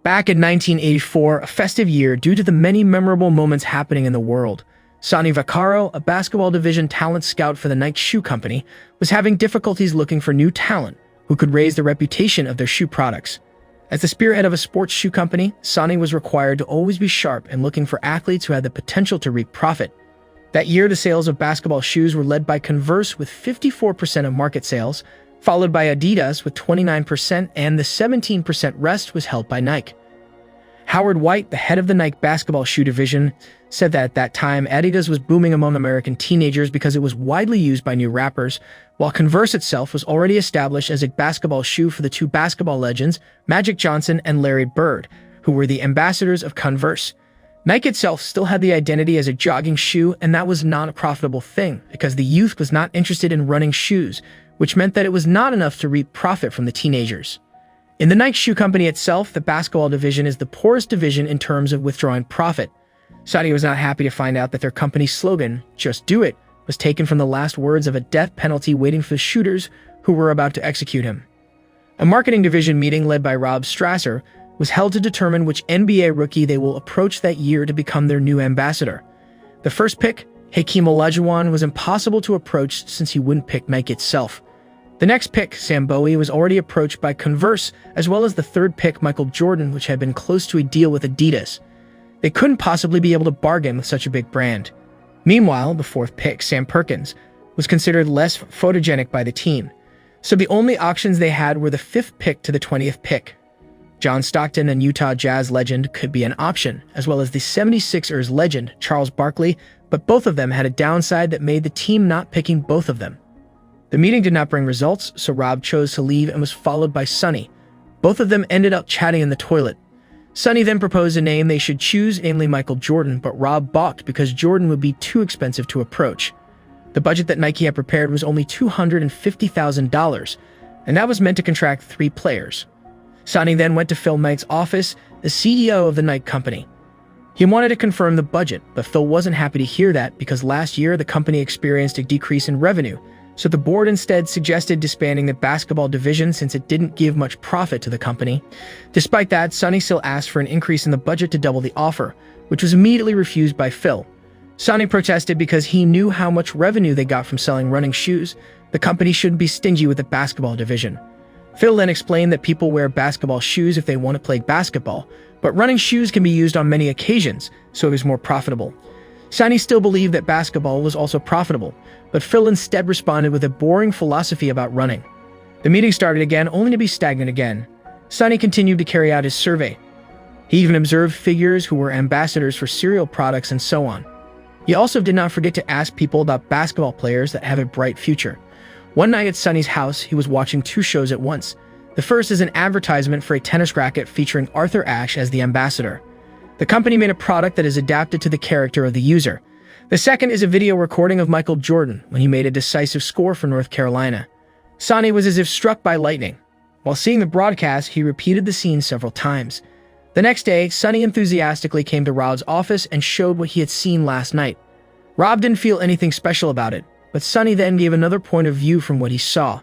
Back in 1984, a festive year due to the many memorable moments happening in the world, Sonny Vaccaro, a basketball division talent scout for the Nike Shoe Company, was having difficulties looking for new talent who could raise the reputation of their shoe products. As the spearhead of a sports shoe company, Sonny was required to always be sharp and looking for athletes who had the potential to reap profit. That year, the sales of basketball shoes were led by Converse with 54% of market sales, followed by Adidas with 29%, and the 17% rest was held by Nike. Howard White, the head of the Nike basketball shoe division, said that at that time, Adidas was booming among American teenagers because it was widely used by new rappers, while Converse itself was already established as a basketball shoe for the two basketball legends, Magic Johnson and Larry Bird, who were the ambassadors of Converse. Nike itself still had the identity as a jogging shoe, and that was not a profitable thing because the youth was not interested in running shoes, which meant that it was not enough to reap profit from the teenagers. In the Nike Shoe Company itself, the basketball division is the poorest division in terms of withdrawing profit. Sonny was not happy to find out that their company's slogan, "Just Do It," was taken from the last words of a death penalty waiting for the shooters who were about to execute him. A marketing division meeting led by Rob Strasser was held to determine which NBA rookie they will approach that year to become their new ambassador. The first pick, Hakeem Olajuwon, was impossible to approach since he wouldn't pick Nike itself. The next pick, Sam Bowie, was already approached by Converse, as well as the third pick, Michael Jordan, which had been close to a deal with Adidas. They couldn't possibly be able to bargain with such a big brand. Meanwhile, the fourth pick, Sam Perkins, was considered less photogenic by the team, so the only options they had were the 5th pick to the 20th pick. John Stockton and Utah Jazz legend could be an option, as well as the 76ers legend, Charles Barkley, but both of them had a downside that made the team not picking both of them. The meeting did not bring results, so Rob chose to leave and was followed by Sonny. Both of them ended up chatting in the toilet. Sonny then proposed a name they should choose, namely Michael Jordan, but Rob balked because Jordan would be too expensive to approach. The budget that Nike had prepared was only $250,000, and that was meant to contract 3 players. Sonny then went to Phil Knight's office, the CEO of the Nike company. He wanted to confirm the budget, but Phil wasn't happy to hear that because last year the company experienced a decrease in revenue, so the board instead suggested disbanding the basketball division since it didn't give much profit to the company. Despite that, Sonny still asked for an increase in the budget to double the offer, which was immediately refused by Phil. Sonny protested because he knew how much revenue they got from selling running shoes. The company shouldn't be stingy with the basketball division. Phil then explained that people wear basketball shoes if they want to play basketball, but running shoes can be used on many occasions, so it was more profitable. Sonny still believed that basketball was also profitable, but Phil instead responded with a boring philosophy about running. The meeting started again, only to be stagnant again. Sonny continued to carry out his survey. He even observed figures who were ambassadors for cereal products and so on. He also did not forget to ask people about basketball players that have a bright future. One night at Sonny's house, he was watching 2 shows at once. The first is an advertisement for a tennis racket featuring Arthur Ashe as the ambassador. The company made a product that is adapted to the character of the user. The second is a video recording of Michael Jordan when he made a decisive score for North Carolina. Sonny was as if struck by lightning. While seeing the broadcast, he repeated the scene several times. The next day, Sonny enthusiastically came to Rob's office and showed what he had seen last night. Rob didn't feel anything special about it, but Sonny then gave another point of view from what he saw.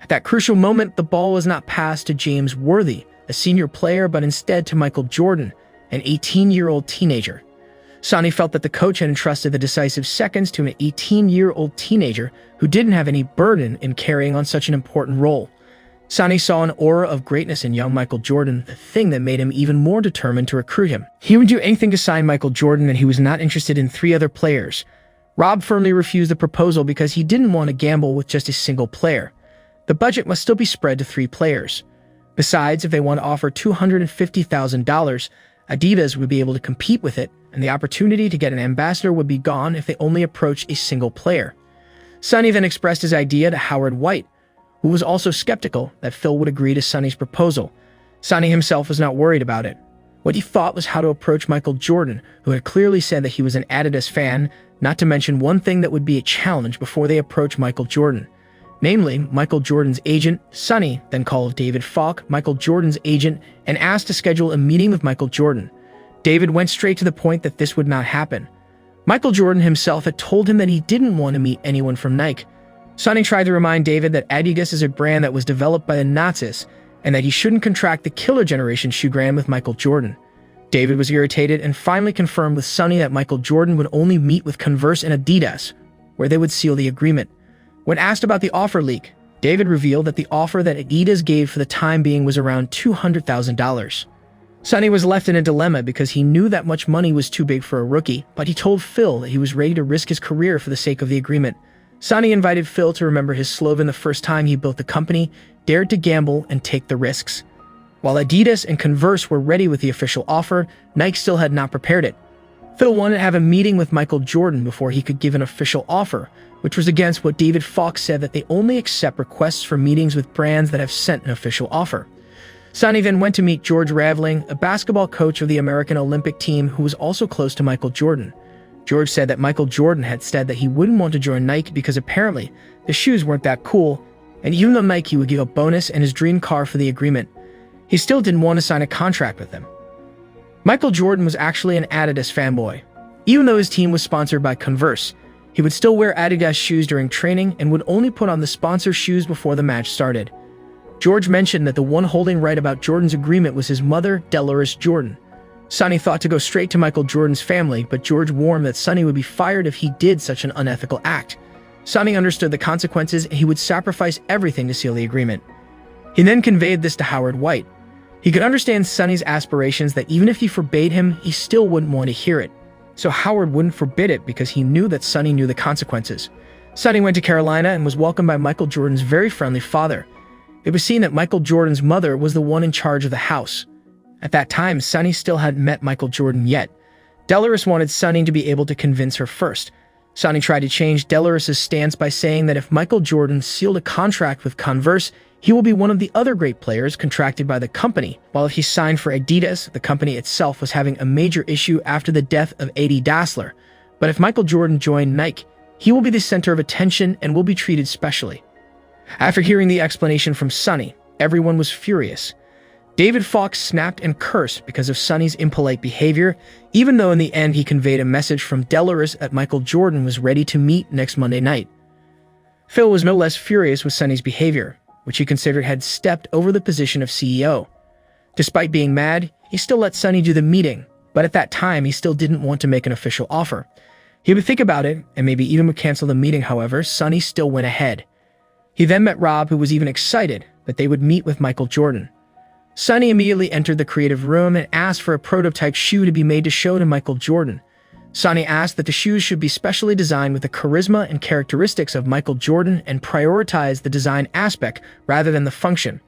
At that crucial moment, the ball was not passed to James Worthy, a senior player, but instead to Michael Jordan, an 18-year-old teenager. Sonny felt that the coach had entrusted the decisive seconds to an 18-year-old teenager who didn't have any burden in carrying on such an important role. Sonny saw an aura of greatness in young Michael Jordan, the thing that made him even more determined to recruit him. He would do anything to sign Michael Jordan, and he was not interested in 3 other players. Rob firmly refused the proposal because he didn't want to gamble with just a single player. The budget must still be spread to 3 players. Besides, if they want to offer $250,000, Adidas would be able to compete with it, and the opportunity to get an ambassador would be gone if they only approach a single player. Sonny then expressed his idea to Howard White, who was also skeptical that Phil would agree to Sonny's proposal. Sonny himself was not worried about it. What he thought was how to approach Michael Jordan, who had clearly said that he was an Adidas fan, not to mention one thing that would be a challenge before they approach Michael Jordan. Namely, Michael Jordan's agent. Sonny then called David Falk, Michael Jordan's agent, and asked to schedule a meeting with Michael Jordan. David went straight to the point that this would not happen. Michael Jordan himself had told him that he didn't want to meet anyone from Nike. Sonny tried to remind David that Adidas is a brand that was developed by the Nazis, and that he shouldn't contract the killer generation shoegram with Michael Jordan. David was irritated and finally confirmed with Sonny that Michael Jordan would only meet with Converse and Adidas, where they would seal the agreement. When asked about the offer leak, David revealed that the offer that Adidas gave for the time being was around $200,000. Sonny was left in a dilemma because he knew that much money was too big for a rookie, but he told Phil that he was ready to risk his career for the sake of the agreement. Sonny invited Phil to remember his slogan the first time he built the company, dared to gamble and take the risks. While Adidas and Converse were ready with the official offer, Nike still had not prepared it. Phil wanted to have a meeting with Michael Jordan before he could give an official offer, which was against what David Fox said that they only accept requests for meetings with brands that have sent an official offer. Sonny then went to meet George Raveling, a basketball coach of the American Olympic team who was also close to Michael Jordan. George said that Michael Jordan had said that he wouldn't want to join Nike because apparently the shoes weren't that cool, and even though Nike would give a bonus and his dream car for the agreement, he still didn't want to sign a contract with them. Michael Jordan was actually an Adidas fanboy. Even though his team was sponsored by Converse, he would still wear Adidas shoes during training and would only put on the sponsor shoes before the match started. George mentioned that the one holding right about Jordan's agreement was his mother, Dolores Jordan. Sonny thought to go straight to Michael Jordan's family, but George warned that Sonny would be fired if he did such an unethical act. Sonny understood the consequences and he would sacrifice everything to seal the agreement. He then conveyed this to Howard White. He could understand Sonny's aspirations that even if he forbade him, he still wouldn't want to hear it. So Howard wouldn't forbid it because he knew that Sonny knew the consequences. Sonny went to Carolina and was welcomed by Michael Jordan's very friendly father. It was seen that Michael Jordan's mother was the one in charge of the house. At that time, Sonny still hadn't met Michael Jordan yet. Dolores wanted Sonny to be able to convince her first. Sonny tried to change Dolores' stance by saying that if Michael Jordan sealed a contract with Converse, he will be one of the other great players contracted by the company, while if he signed for Adidas, the company itself was having a major issue after the death of Adi Dassler. But if Michael Jordan joined Nike, he will be the center of attention and will be treated specially. After hearing the explanation from Sonny, everyone was furious. David Fox snapped and cursed because of Sonny's impolite behavior, even though in the end he conveyed a message from Dolores that Michael Jordan was ready to meet next Monday night. Phil was no less furious with Sonny's behavior, which he considered had stepped over the position of CEO. Despite being mad, he still let Sonny do the meeting, but at that time he still didn't want to make an official offer. He would think about it, and maybe even would cancel the meeting. However, Sonny still went ahead. He then met Rob, who was even excited that they would meet with Michael Jordan. Sonny immediately entered the creative room and asked for a prototype shoe to be made to show to Michael Jordan. Sonny asked that the shoes should be specially designed with the charisma and characteristics of Michael Jordan and prioritize the design aspect rather than the function.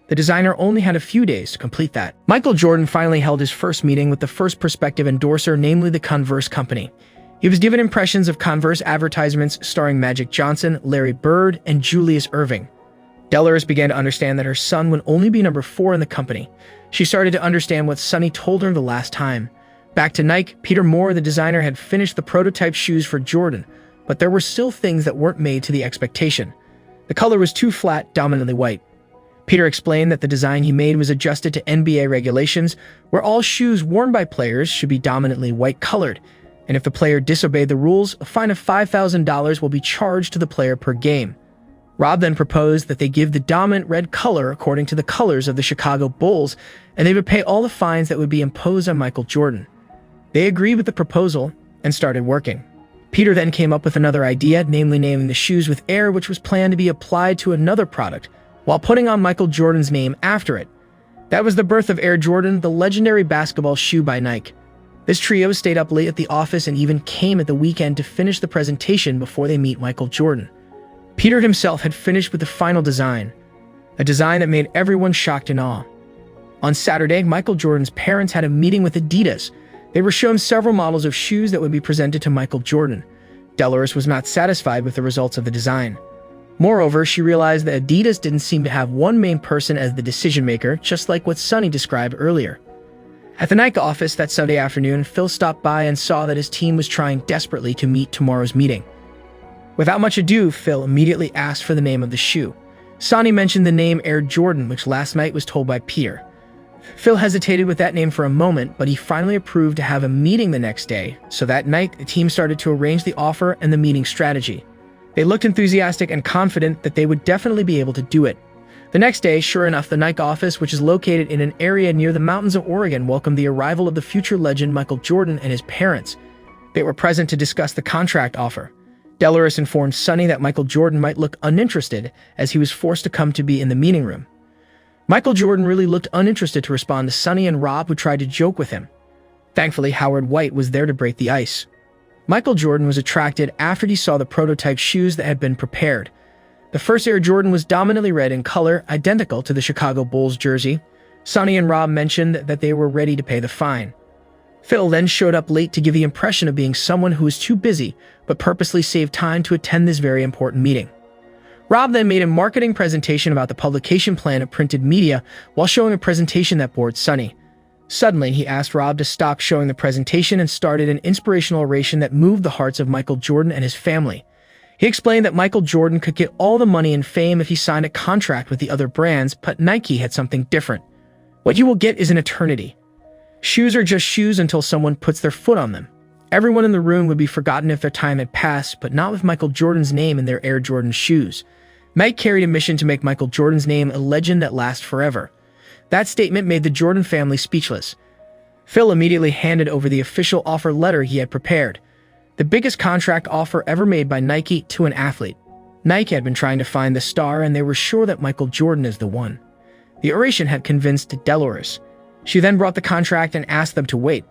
The designer only had a few days to complete that. Michael Jordan finally held his first meeting with the first prospective endorser, namely the Converse company. He was given impressions of Converse advertisements starring Magic Johnson, Larry Bird, and Julius Erving. Dolores began to understand that her son would only be number 4 in the company. She started to understand what Sonny told her the last time. Back to Nike, Peter Moore, the designer, had finished the prototype shoes for Jordan, but there were still things that weren't made to the expectation. The color was too flat, dominantly white. Peter explained that the design he made was adjusted to NBA regulations, where all shoes worn by players should be dominantly white-colored, and if the player disobeyed the rules, a fine of $5,000 will be charged to the player per game. Rob then proposed that they give the dominant red color according to the colors of the Chicago Bulls, and they would pay all the fines that would be imposed on Michael Jordan. They agreed with the proposal and started working. Peter then came up with another idea, namely naming the shoes with air, which was planned to be applied to another product, while putting on Michael Jordan's name after it. That was the birth of Air Jordan, the legendary basketball shoe by Nike. This trio stayed up late at the office and even came at the weekend to finish the presentation before they meet Michael Jordan. Peter himself had finished with the final design, a design that made everyone shocked and awe. On Saturday, Michael Jordan's parents had a meeting with Adidas. They were shown several models of shoes that would be presented to Michael Jordan. Dolores was not satisfied with the results of the design. Moreover, she realized that Adidas didn't seem to have one main person as the decision-maker, just like what Sonny described earlier. At the Nike office that Sunday afternoon, Phil stopped by and saw that his team was trying desperately to meet tomorrow's meeting. Without much ado, Phil immediately asked for the name of the shoe. Sonny mentioned the name Air Jordan, which last night was told by Peter. Phil hesitated with that name for a moment, but he finally approved to have a meeting the next day, so that night the team started to arrange the offer and the meeting strategy. They looked enthusiastic and confident that they would definitely be able to do it. The next day, sure enough, the Nike office, which is located in an area near the mountains of Oregon, welcomed the arrival of the future legend Michael Jordan and his parents. They were present to discuss the contract offer. Delores informed Sonny that Michael Jordan might look uninterested as he was forced to come to be in the meeting room. Michael Jordan really looked uninterested to respond to Sonny and Rob, who tried to joke with him. Thankfully, Howard White was there to break the ice. Michael Jordan was attracted after he saw the prototype shoes that had been prepared. The first Air Jordan was dominantly red in color, identical to the Chicago Bulls jersey. Sonny and Rob mentioned that they were ready to pay the fine. Phil then showed up late to give the impression of being someone who was too busy, but purposely saved time to attend this very important meeting. Rob then made a marketing presentation about the publication plan of printed media while showing a presentation that bored Sonny. Suddenly, he asked Rob to stop showing the presentation and started an inspirational oration that moved the hearts of Michael Jordan and his family. He explained that Michael Jordan could get all the money and fame if he signed a contract with the other brands, but Nike had something different. What you will get is an eternity. Shoes are just shoes until someone puts their foot on them. Everyone in the room would be forgotten if their time had passed, but not with Michael Jordan's name in their Air Jordan shoes. Nike carried a mission to make Michael Jordan's name a legend that lasts forever. That statement made the Jordan family speechless. Phil immediately handed over the official offer letter he had prepared. The biggest contract offer ever made by Nike to an athlete. Nike had been trying to find the star, and they were sure that Michael Jordan is the one. The oration had convinced Delores. She then brought the contract and asked them to wait.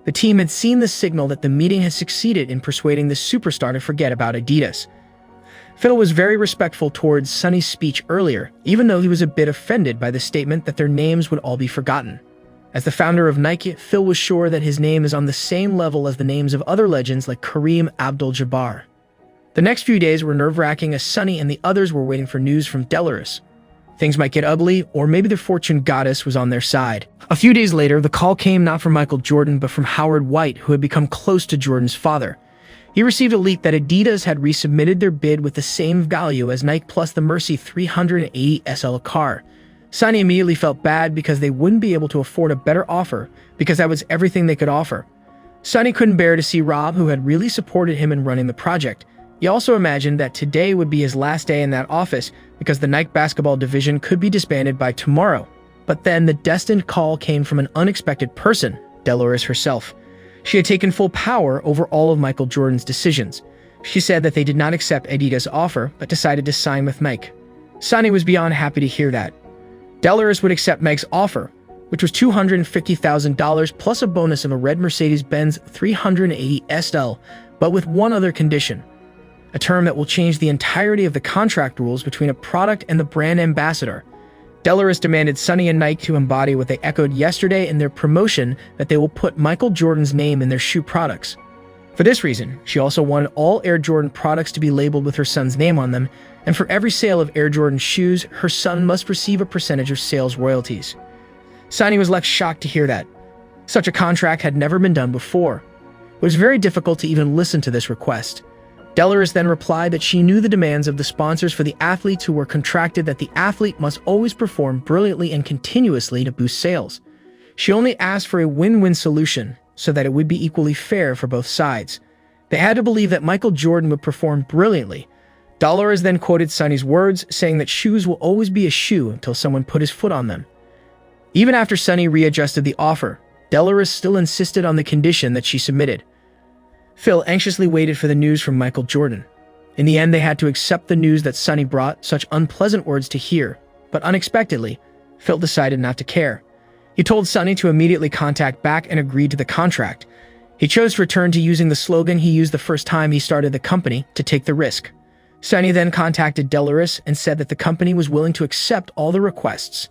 The team had seen the signal that the meeting had succeeded in persuading the superstar to forget about Adidas. Phil was very respectful towards Sonny's speech earlier, even though he was a bit offended by the statement that their names would all be forgotten. As the founder of Nike, Phil was sure that his name is on the same level as the names of other legends like Kareem Abdul-Jabbar. The next few days were nerve-wracking as Sonny and the others were waiting for news from Delores. Things might get ugly, or maybe the fortune goddess was on their side. A few days later, the call came not from Michael Jordan, but from Howard White, who had become close to Jordan's father. He received a leak that Adidas had resubmitted their bid with the same value as Nike plus the Mercy 380 SL car. Sonny immediately felt bad because they wouldn't be able to afford a better offer, because that was everything they could offer. Sonny couldn't bear to see Rob, who had really supported him in running the project. He also imagined that today would be his last day in that office because the Nike basketball division could be disbanded by tomorrow. But then the destined call came from an unexpected person, Delores herself. She had taken full power over all of Michael Jordan's decisions. She said that they did not accept Adidas' offer, but decided to sign with Nike. Sonny was beyond happy to hear that. Delores would accept Nike's offer, which was $250,000 plus a bonus of a red Mercedes-Benz 380 SL, but with one other condition. A term that will change the entirety of the contract rules between a product and the brand ambassador. Delores demanded Sonny and Nike to embody what they echoed yesterday in their promotion, that they will put Michael Jordan's name in their shoe products. For this reason, she also wanted all Air Jordan products to be labeled with her son's name on them, and for every sale of Air Jordan shoes, her son must receive a percentage of sales royalties. Sonny was left shocked to hear that. Such a contract had never been done before. It was very difficult to even listen to this request. Delores then replied that she knew the demands of the sponsors for the athletes who were contracted, that the athlete must always perform brilliantly and continuously to boost sales. She only asked for a win-win solution so that it would be equally fair for both sides. They had to believe that Michael Jordan would perform brilliantly. Delores then quoted Sonny's words, saying that shoes will always be a shoe until someone put his foot on them. Even after Sonny readjusted the offer, Delores still insisted on the condition that she submitted. Phil anxiously waited for the news from Michael Jordan. In the end, they had to accept the news that Sonny brought such unpleasant words to hear, but unexpectedly, Phil decided not to care. He told Sonny to immediately contact back and agreed to the contract. He chose to return to using the slogan he used the first time he started the company, to take the risk. Sonny then contacted Delores and said that the company was willing to accept all the requests.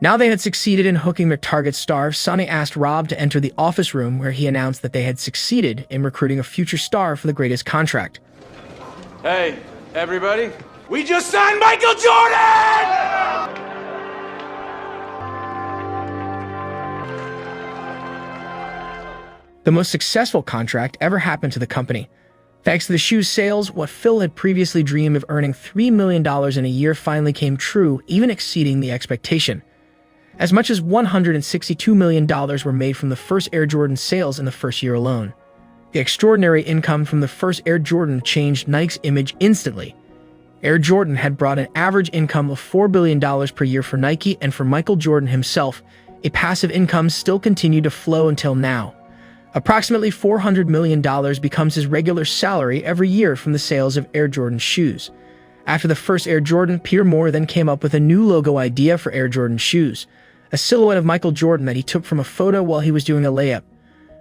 Now they had succeeded in hooking their target star. Sonny asked Rob to enter the office room, where he announced that they had succeeded in recruiting a future star for the greatest contract. Hey, everybody. We just signed Michael Jordan! The most successful contract ever happened to the company. Thanks to the shoe's sales, what Phil had previously dreamed of earning $3 million in a year finally came true, even exceeding the expectation. As much as $162 million were made from the first Air Jordan sales in the first year alone. The extraordinary income from the first Air Jordan changed Nike's image instantly. Air Jordan had brought an average income of $4 billion per year for Nike, and for Michael Jordan himself, a passive income still continued to flow until now. Approximately $400 million becomes his regular salary every year from the sales of Air Jordan shoes. After the first Air Jordan, Pierre Moore then came up with a new logo idea for Air Jordan shoes, a silhouette of Michael Jordan that he took from a photo while he was doing a layup.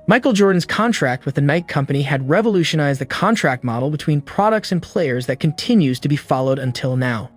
Michael Jordan's contract with the Nike company had revolutionized the contract model between products and players that continues to be followed until now.